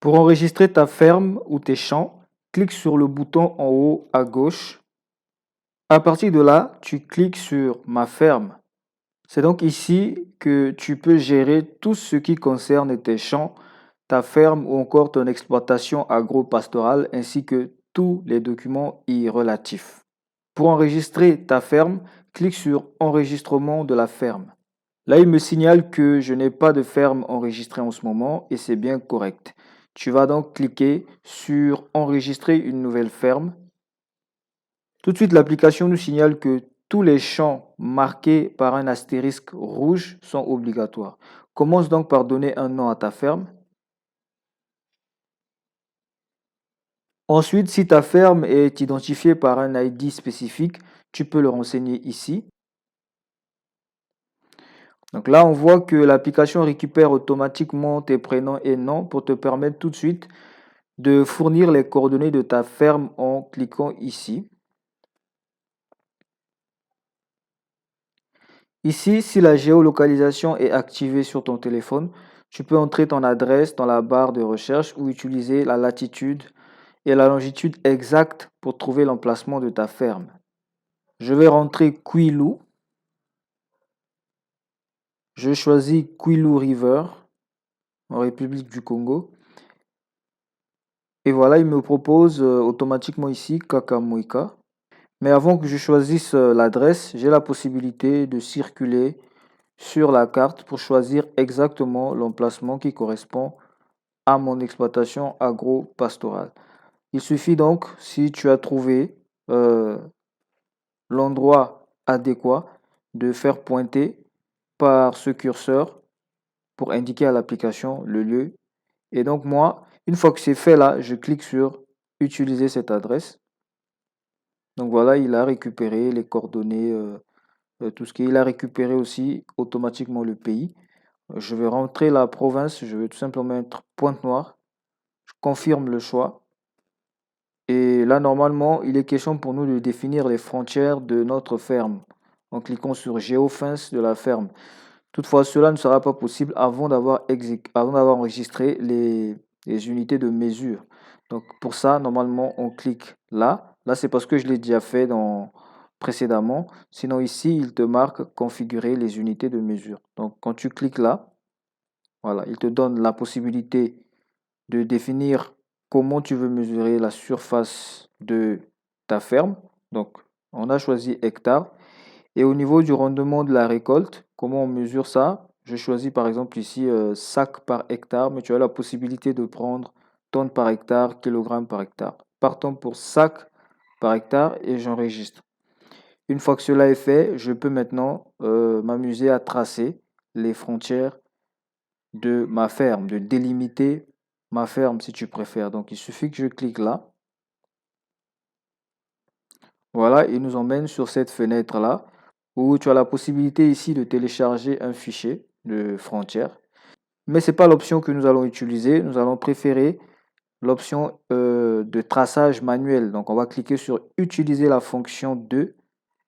Pour enregistrer ta ferme ou tes champs, clique sur le bouton en haut à gauche. À partir de là, tu cliques sur Ma ferme. C'est donc ici que tu peux gérer tout ce qui concerne tes champs, ta ferme ou encore ton exploitation agro-pastorale ainsi que tous les documents y relatifs. Pour enregistrer ta ferme, clique sur Enregistrement de la ferme. Là, il me signale que je n'ai pas de ferme enregistrée en ce moment et c'est bien correct. Tu vas donc cliquer sur Enregistrer une nouvelle ferme. Tout de suite, l'application nous signale que tous les champs marqués par un astérisque rouge sont obligatoires. Commence donc par donner un nom à ta ferme. Ensuite, si ta ferme est identifiée par un ID spécifique, tu peux le renseigner ici. Donc là, on voit que l'application récupère automatiquement tes prénoms et noms pour te permettre tout de suite de fournir les coordonnées de ta ferme en cliquant ici. Ici, si la géolocalisation est activée sur ton téléphone, tu peux entrer ton adresse dans la barre de recherche ou utiliser la latitude et la longitude exacte pour trouver l'emplacement de ta ferme. Je vais rentrer Kwilu. Je choisis Kwilu River en République du Congo. Et voilà, il me propose automatiquement ici Kakamwika. Mais avant que je choisisse l'adresse, j'ai la possibilité de circuler sur la carte pour choisir exactement l'emplacement qui correspond à mon exploitation agro-pastorale. Il suffit donc, si tu as trouvé euh, l'endroit adéquat, de faire pointer par ce curseur pour indiquer à l'application le lieu. Et donc moi, une fois que c'est fait là, je clique sur utiliser cette adresse. Donc voilà, il a récupéré les coordonnées, tout ce qui est. Il a récupéré aussi automatiquement le pays. Je vais rentrer la province, je vais tout simplement mettre Pointe-Noire. Je confirme le choix. Et là, normalement, il est question pour nous de définir les frontières de notre ferme en cliquant sur Géofence de la ferme. Toutefois, cela ne sera pas possible avant d'avoir enregistré les unités de mesure. Donc pour ça, normalement, on clique là. Là, c'est parce que je l'ai déjà fait précédemment. Sinon, ici, il te marque configurer les unités de mesure. Donc quand tu cliques là, voilà, il te donne la possibilité de définir comment tu veux mesurer la surface de ta ferme. Donc, on a choisi hectare. Et au niveau du rendement de la récolte, comment on mesure ça? Je choisis par exemple ici sac par hectare, mais tu as la possibilité de prendre tonnes par hectare, kilogrammes par hectare. Partons pour sac par hectare et j'enregistre. Une fois que cela est fait, je peux maintenant m'amuser à tracer les frontières de ma ferme, de délimiter ma ferme si tu préfères. Donc il suffit que je clique là. Voilà, il nous emmène sur cette fenêtre-là où tu as la possibilité ici de télécharger un fichier de frontières. Mais ce n'est pas l'option que nous allons utiliser. Nous allons préférer l'option de traçage manuel. Donc on va cliquer sur utiliser la fonction 2.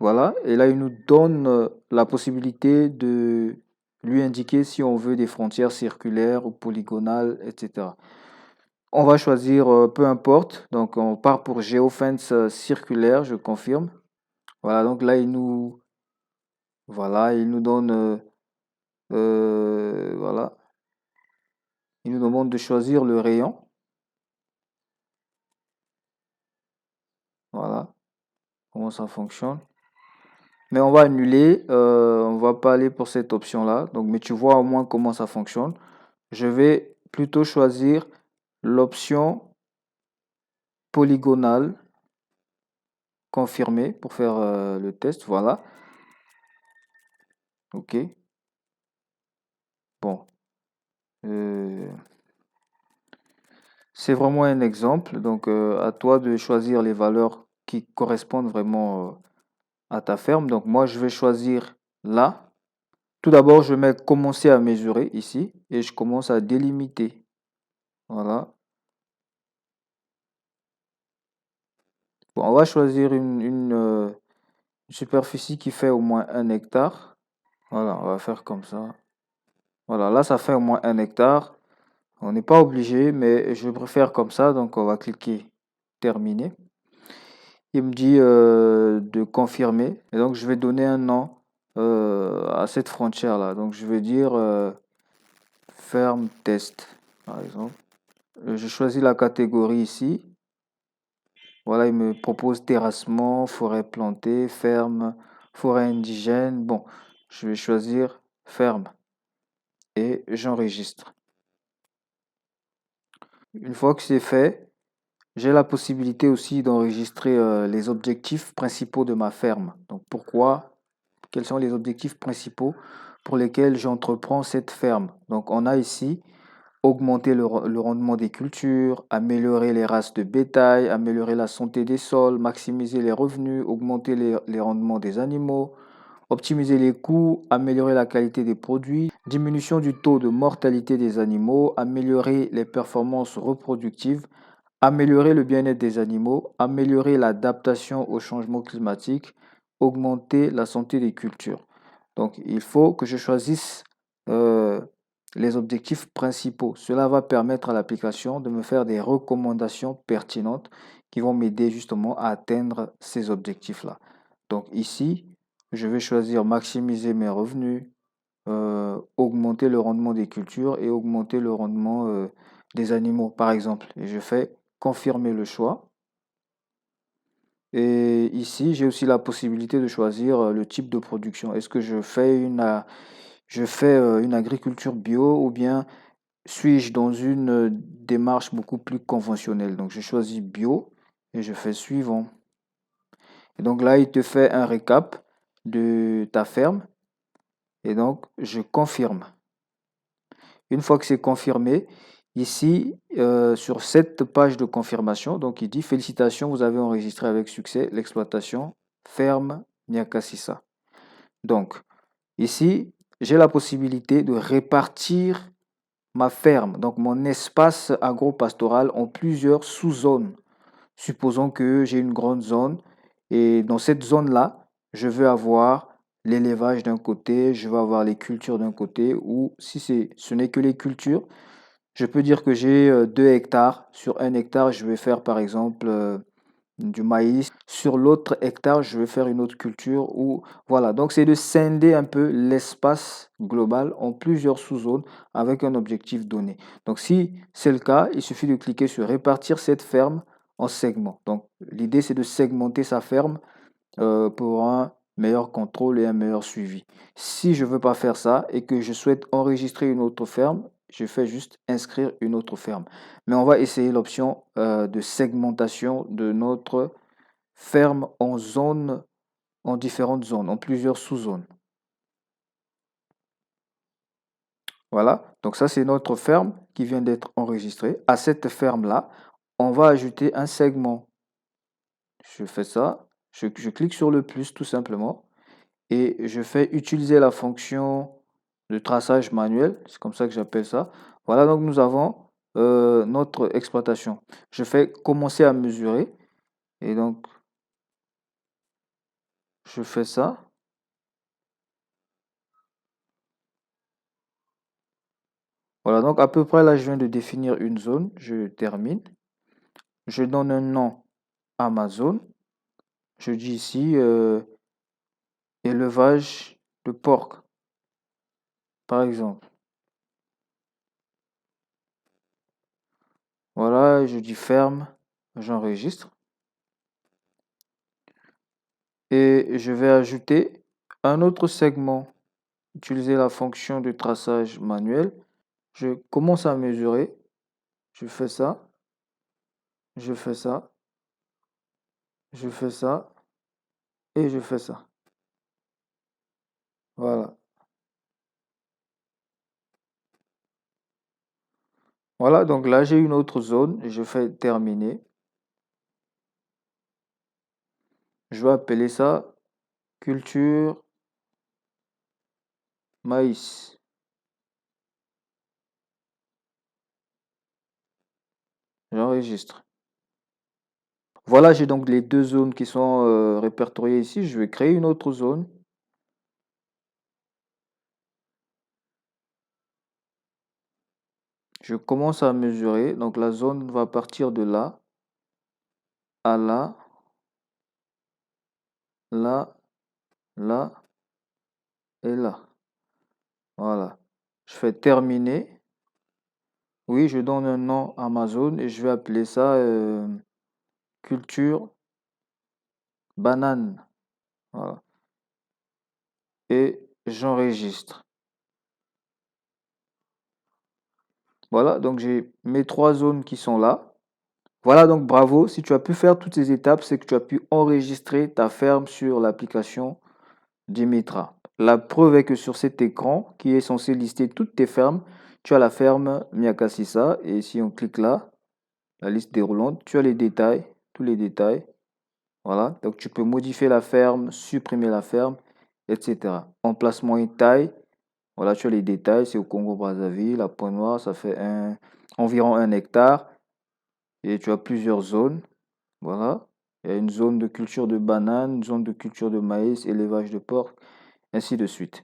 Voilà, et là il nous donne la possibilité de lui indiquer si on veut des frontières circulaires ou polygonales, etc. On va choisir peu importe. Donc on part pour géofence circulaire, je confirme. Voilà, donc là voilà, il nous donne voilà, il nous demande de choisir le rayon. Voilà, comment ça fonctionne. Mais on va annuler, on va pas aller pour cette option-là. Donc, mais tu vois au moins comment ça fonctionne. Je vais plutôt choisir l'option polygonale confirmée pour faire le test. Voilà. OK. Bon. C'est vraiment un exemple. Donc, à toi de choisir les valeurs qui correspondent vraiment à ta ferme. Donc, moi, je vais choisir là. Tout d'abord, je vais commencer à mesurer ici et je commence à délimiter. Voilà. Bon, on va choisir une superficie qui fait au moins 1 hectare. Voilà, on va faire comme ça. Voilà, là, ça fait au moins 1 hectare. On n'est pas obligé, mais je préfère comme ça, donc on va cliquer terminer. Il me dit de confirmer, et donc je vais donner un nom à cette frontière-là. Donc je vais dire ferme test, par exemple. Je choisis la catégorie ici. Voilà, il me propose terrassement, forêt plantée, ferme, forêt indigène. Bon, je vais choisir ferme et j'enregistre. Une fois que c'est fait, j'ai la possibilité aussi d'enregistrer les objectifs principaux de ma ferme. Donc pourquoi, quels sont les objectifs principaux pour lesquels j'entreprends cette ferme? Donc on a ici augmenter le rendement des cultures, améliorer les races de bétail, améliorer la santé des sols, maximiser les revenus, augmenter les rendements des animaux, optimiser les coûts, améliorer la qualité des produits, diminution du taux de mortalité des animaux, améliorer les performances reproductives, améliorer le bien-être des animaux, améliorer l'adaptation au changement climatique, augmenter la santé des cultures. Donc, il faut que je choisisse euh, les objectifs principaux. Cela va permettre à l'application de me faire des recommandations pertinentes qui vont m'aider justement à atteindre ces objectifs-là. Donc ici, je vais choisir maximiser mes revenus, augmenter le rendement des cultures et augmenter le rendement des animaux, par exemple. Et je fais confirmer le choix. Et ici, j'ai aussi la possibilité de choisir le type de production. Est-ce que je fais une agriculture bio ou bien suis-je dans une démarche beaucoup plus conventionnelle? Donc, je choisis bio et je fais suivant. Et donc là, il te fait un récap de ta ferme et donc je confirme. Une fois que c'est confirmé, ici, sur cette page de confirmation, donc il dit félicitations, vous avez enregistré avec succès l'exploitation ferme Nyakasissa. Donc, ici, j'ai la possibilité de répartir ma ferme, donc mon espace agro-pastoral en plusieurs sous-zones. Supposons que j'ai une grande zone et dans cette zone-là, je veux avoir l'élevage d'un côté, je veux avoir les cultures d'un côté, ou si ce n'est que les cultures, je peux dire que j'ai 2 hectares. Sur un hectare, je vais faire par exemple du maïs. Sur l'autre hectare, je vais faire une autre culture. Ou voilà. Donc, c'est de scinder un peu l'espace global en plusieurs sous-zones avec un objectif donné. Donc, si c'est le cas, il suffit de cliquer sur répartir cette ferme en segments. Donc, l'idée, c'est de segmenter sa ferme pour un meilleur contrôle et un meilleur suivi. Si je ne veux pas faire ça et que je souhaite enregistrer une autre ferme, je fais juste inscrire une autre ferme. Mais on va essayer l'option de segmentation de notre ferme en zones, en différentes zones, en plusieurs sous-zones. Voilà, donc ça c'est notre ferme qui vient d'être enregistrée. À cette ferme-là, on va ajouter un segment. Je fais ça, je clique sur le plus tout simplement et je fais utiliser la fonction de traçage manuel, c'est comme ça que j'appelle ça. Voilà, donc nous avons notre exploitation. Je fais commencer à mesurer et donc je fais ça. Voilà, donc à peu près là, je viens de définir une zone. Je termine. Je donne un nom à ma zone. Je dis ici élevage de porc, par exemple. Voilà, je dis ferme, j'enregistre. Et je vais ajouter un autre segment. Utiliser la fonction de traçage manuel. Je commence à mesurer. Je fais ça. Je fais ça. Je fais ça. Et je fais ça. Voilà. Voilà, donc là j'ai une autre zone. Je fais terminer. Je vais appeler ça culture maïs. J'enregistre. Voilà, j'ai donc les deux zones qui sont répertoriées ici. Je vais créer une autre zone. Je commence à mesurer. Donc la zone va partir de là à là, là, là et là. Voilà. Je fais terminer. Oui, je donne un nom à ma zone et je vais appeler ça culture banane. Voilà. Et j'enregistre. Voilà, donc j'ai mes 3 zones qui sont là. Voilà, donc bravo. Si tu as pu faire toutes ces étapes, c'est que tu as pu enregistrer ta ferme sur l'application Dimitra. La preuve est que sur cet écran, qui est censé lister toutes tes fermes, tu as la ferme Miakasissa. Et si on clique là, la liste déroulante, tu as les détails, tous les détails. Voilà, donc tu peux modifier la ferme, supprimer la ferme, etc. Emplacement et taille, voilà, tu as les détails, c'est au Congo-Brazzaville, à Pointe-Noire, ça fait environ 1 hectare. Et tu as plusieurs zones, voilà. Il y a une zone de culture de bananes, une zone de culture de maïs, élevage de porc, ainsi de suite.